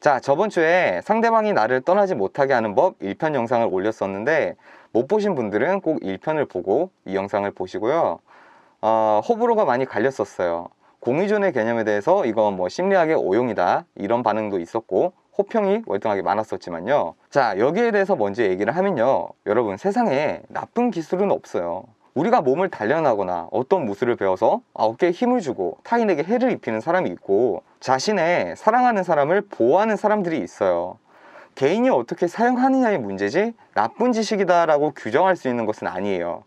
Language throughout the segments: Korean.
자, 저번 주에 상대방이 나를 떠나지 못하게 하는 법 1편 영상을 올렸었는데 못 보신 분들은 꼭 1편을 보고 이 영상을 보시고요. 호불호가 많이 갈렸었어요. 공의존의 개념에 대해서 이건 뭐 심리학의 오용이다 이런 반응도 있었고 호평이 월등하게 많았었지만요. 자, 여기에 대해서 먼저 얘기를 하면요, 여러분, 세상에 나쁜 기술은 없어요. 우리가 몸을 단련하거나 어떤 무술을 배워서 어깨에 힘을 주고 타인에게 해를 입히는 사람이 있고, 자신의 사랑하는 사람을 보호하는 사람들이 있어요. 개인이 어떻게 사용하느냐의 문제지 나쁜 지식이다 라고 규정할 수 있는 것은 아니에요.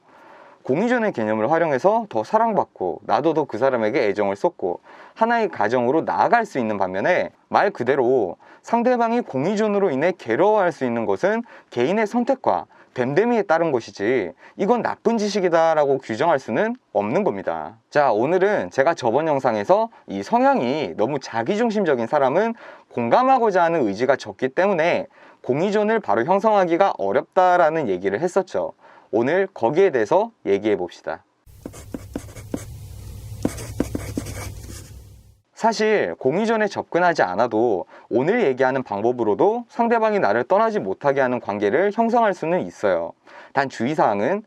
공의존의 개념을 활용해서 더 사랑받고 나도 더 그 사람에게 애정을 쏟고 하나의 가정으로 나아갈 수 있는 반면에, 말 그대로 상대방이 공의존으로 인해 괴로워할 수 있는 것은 개인의 선택과 됨됨이에 따른 것이지 이건 나쁜 지식이다 라고 규정할 수는 없는 겁니다. 자, 오늘은 제가 저번 영상에서 이 성향이 너무 자기중심적인 사람은 공감하고자 하는 의지가 적기 때문에 공의존을 바로 형성하기가 어렵다라는 얘기를 했었죠. 오늘 거기에 대해서 얘기해 봅시다. 사실 공의존에 접근하지 않아도 오늘 얘기하는 방법으로도 상대방이 나를 떠나지 못하게 하는 관계를 형성할 수는 있어요. 단 주의사항은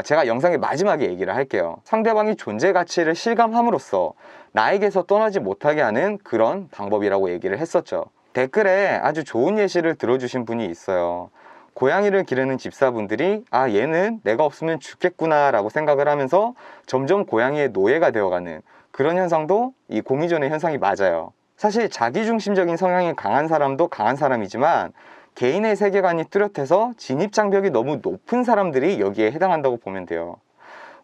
제가 영상의 마지막에 얘기를 할게요. 상대방이 존재 가치를 실감함으로써 나에게서 떠나지 못하게 하는 그런 방법이라고 얘기를 했었죠. 댓글에 아주 좋은 예시를 들어주신 분이 있어요. 고양이를 기르는 집사분들이 얘는 내가 없으면 죽겠구나 라고 생각을 하면서 점점 고양이의 노예가 되어가는 그런 현상도 이 공의존의 현상이 맞아요. 사실 자기중심적인 성향이 강한 사람도 강한 사람이지만 개인의 세계관이 뚜렷해서 진입장벽이 너무 높은 사람들이 여기에 해당한다고 보면 돼요.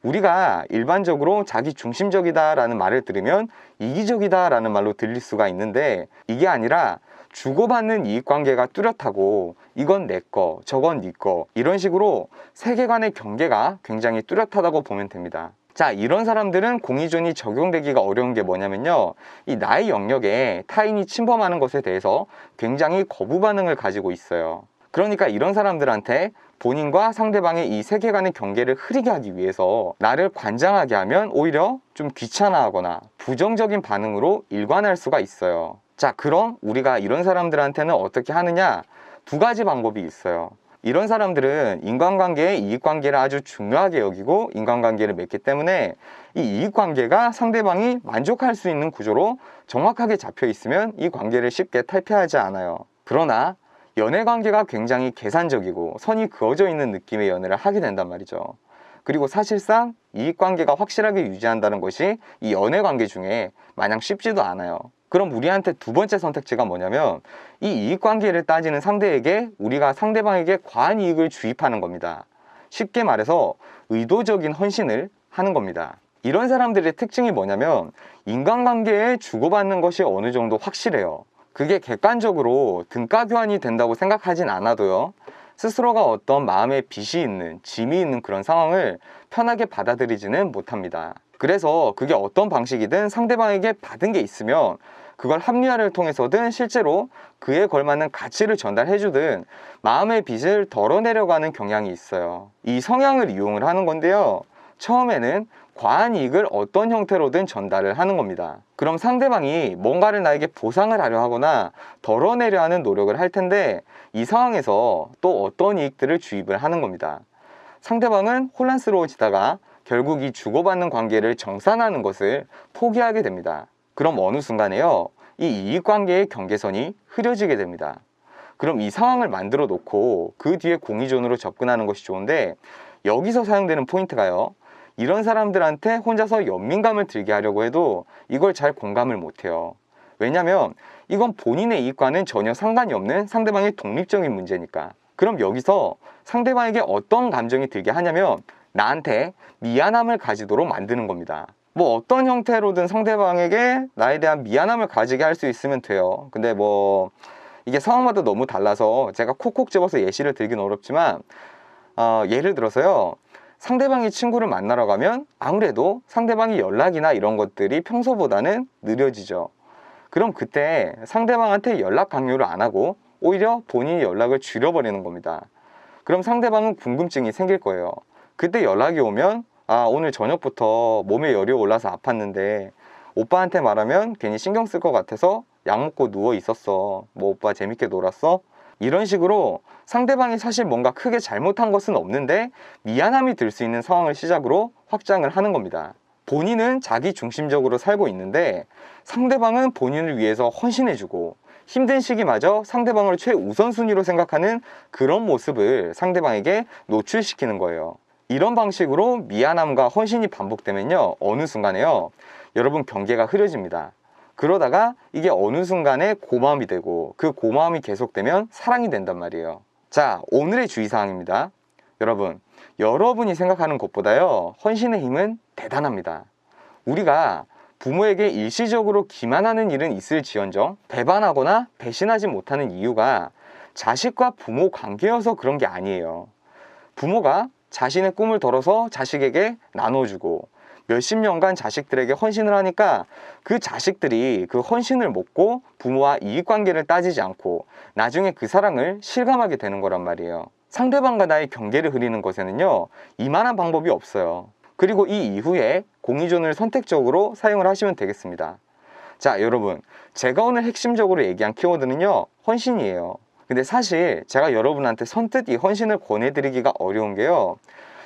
우리가 일반적으로 자기중심적이다 라는 말을 들으면 이기적이다 라는 말로 들릴 수가 있는데, 이게 아니라 주고받는 이익관계가 뚜렷하고 이건 내 거, 저건 네 거, 이런 식으로 세계관의 경계가 굉장히 뚜렷하다고 보면 됩니다. 자, 이런 사람들은 공의존이 적용되기가 어려운 게 뭐냐면요, 이 나의 영역에 타인이 침범하는 것에 대해서 굉장히 거부 반응을 가지고 있어요. 그러니까 이런 사람들한테 본인과 상대방의 이 세계관의 경계를 흐리게 하기 위해서 나를 관장하게 하면 오히려 좀 귀찮아하거나 부정적인 반응으로 일관할 수가 있어요. 자, 그럼 우리가 이런 사람들한테는 어떻게 하느냐? 두 가지 방법이 있어요. 이런 사람들은 인간관계의 이익관계를 아주 중요하게 여기고 인간관계를 맺기 때문에 이 이익관계가 상대방이 만족할 수 있는 구조로 정확하게 잡혀 있으면 이 관계를 쉽게 탈피하지 않아요. 그러나 연애관계가 굉장히 계산적이고 선이 그어져 있는 느낌의 연애를 하게 된단 말이죠. 그리고 사실상 이익관계가 확실하게 유지한다는 것이 이 연애관계 중에 마냥 쉽지도 않아요. 그럼 우리한테 두 번째 선택지가 뭐냐면, 이 이익관계를 따지는 상대에게 우리가 상대방에게 과한 이익을 주입하는 겁니다. 쉽게 말해서 의도적인 헌신을 하는 겁니다. 이런 사람들의 특징이 뭐냐면 인간관계에 주고받는 것이 어느 정도 확실해요. 그게 객관적으로 등가 교환이 된다고 생각하진 않아도요, 스스로가 어떤 마음의 빚이 있는, 짐이 있는 그런 상황을 편하게 받아들이지는 못합니다. 그래서 그게 어떤 방식이든 상대방에게 받은 게 있으면 그걸 합리화를 통해서든 실제로 그에 걸맞는 가치를 전달해주든 마음의 빚을 덜어내려고 하는 경향이 있어요. 이 성향을 이용을 하는 건데요, 처음에는 과한 이익을 어떤 형태로든 전달을 하는 겁니다. 그럼 상대방이 뭔가를 나에게 보상을 하려 하거나 덜어내려 하는 노력을 할 텐데, 이 상황에서 또 어떤 이익들을 주입을 하는 겁니다. 상대방은 혼란스러워지다가 결국 이 주고받는 관계를 정산하는 것을 포기하게 됩니다. 그럼 어느 순간에요, 이 이익관계의 경계선이 흐려지게 됩니다. 그럼 이 상황을 만들어 놓고 그 뒤에 공의존으로 접근하는 것이 좋은데, 여기서 사용되는 포인트가요, 이런 사람들한테 혼자서 연민감을 들게 하려고 해도 이걸 잘 공감을 못해요. 왜냐면 이건 본인의 이익과는 전혀 상관이 없는 상대방의 독립적인 문제니까. 그럼 여기서 상대방에게 어떤 감정이 들게 하냐면 나한테 미안함을 가지도록 만드는 겁니다. 뭐 어떤 형태로든 상대방에게 나에 대한 미안함을 가지게 할 수 있으면 돼요. 근데 뭐 이게 상황마다 너무 달라서 제가 콕콕 집어서 예시를 들긴 어렵지만, 예를 들어서요, 상대방이 친구를 만나러 가면 아무래도 상대방이 연락이나 이런 것들이 평소보다는 느려지죠. 그럼 그때 상대방한테 연락 강요를 안 하고 오히려 본인이 연락을 줄여버리는 겁니다. 그럼 상대방은 궁금증이 생길 거예요. 그때 연락이 오면 오늘 저녁부터 몸에 열이 올라서 아팠는데 오빠한테 말하면 괜히 신경 쓸 것 같아서 약 먹고 누워 있었어. 뭐 오빠 재밌게 놀았어? 이런 식으로 상대방이 사실 뭔가 크게 잘못한 것은 없는데 미안함이 들 수 있는 상황을 시작으로 확장을 하는 겁니다. 본인은 자기 중심적으로 살고 있는데 상대방은 본인을 위해서 헌신해주고 힘든 시기마저 상대방을 최우선순위로 생각하는 그런 모습을 상대방에게 노출시키는 거예요. 이런 방식으로 미안함과 헌신이 반복되면요, 어느 순간에요, 여러분 경계가 흐려집니다. 그러다가 이게 어느 순간에 고마움이 되고 그 고마움이 계속되면 사랑이 된단 말이에요. 자, 오늘의 주의사항입니다. 여러분, 여러분이 생각하는 것보다요, 헌신의 힘은 대단합니다. 우리가 부모에게 일시적으로 기만하는 일은 있을지언정 배반하거나 배신하지 못하는 이유가 자식과 부모 관계여서 그런 게 아니에요. 부모가 자신의 꿈을 덜어서 자식에게 나눠주고 몇십 년간 자식들에게 헌신을 하니까 그 자식들이 그 헌신을 먹고 부모와 이익관계를 따지지 않고 나중에 그 사랑을 실감하게 되는 거란 말이에요. 상대방과 나의 경계를 흐리는 것에는요, 이만한 방법이 없어요. 그리고 이 이후에 공의존을 선택적으로 사용을 하시면 되겠습니다. 자, 여러분, 제가 오늘 핵심적으로 얘기한 키워드는요, 헌신이에요. 근데 사실 제가 여러분한테 선뜻 이 헌신을 권해드리기가 어려운 게요,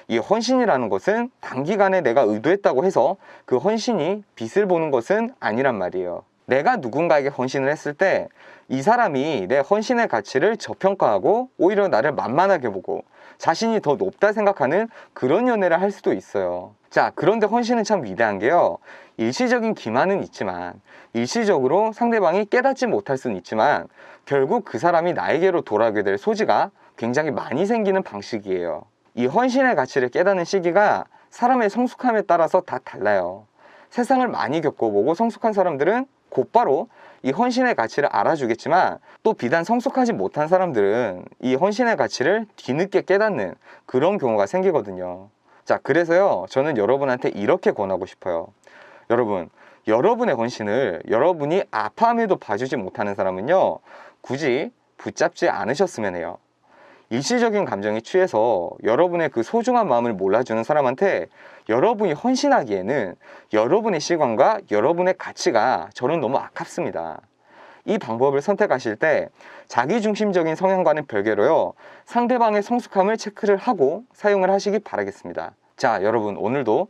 이 헌신이라는 것은 단기간에 내가 의도했다고 해서 그 헌신이 빛을 보는 것은 아니란 말이에요. 내가 누군가에게 헌신을 했을 때 이 사람이 내 헌신의 가치를 저평가하고 오히려 나를 만만하게 보고 자신이 더 높다 생각하는 그런 연애를 할 수도 있어요. 자, 그런데 헌신은 참 위대한 게요, 일시적인 기만은 있지만, 일시적으로 상대방이 깨닫지 못할 수는 있지만 결국 그 사람이 나에게로 돌아오게 될 소지가 굉장히 많이 생기는 방식이에요. 이 헌신의 가치를 깨닫는 시기가 사람의 성숙함에 따라서 다 달라요. 세상을 많이 겪어보고 성숙한 사람들은 곧바로 이 헌신의 가치를 알아주겠지만, 또 비단 성숙하지 못한 사람들은 이 헌신의 가치를 뒤늦게 깨닫는 그런 경우가 생기거든요. 자, 그래서요, 저는 여러분한테 이렇게 권하고 싶어요. 여러분, 여러분의 헌신을 여러분이 아파함에도 봐주지 못하는 사람은요, 굳이 붙잡지 않으셨으면 해요. 일시적인 감정에 취해서 여러분의 그 소중한 마음을 몰라주는 사람한테 여러분이 헌신하기에는 여러분의 시간과 여러분의 가치가 저는 너무 아깝습니다. 이 방법을 선택하실 때 자기중심적인 성향과는 별개로요, 상대방의 성숙함을 체크를 하고 사용을 하시기 바라겠습니다. 자, 여러분, 오늘도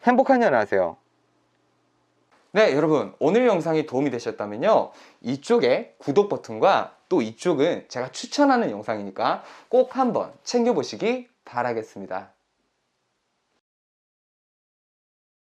행복한 연애 하세요. 네, 여러분, 오늘 영상이 도움이 되셨다면요, 이쪽에 구독 버튼과 또 이쪽은 제가 추천하는 영상이니까 꼭 한번 챙겨보시기 바라겠습니다.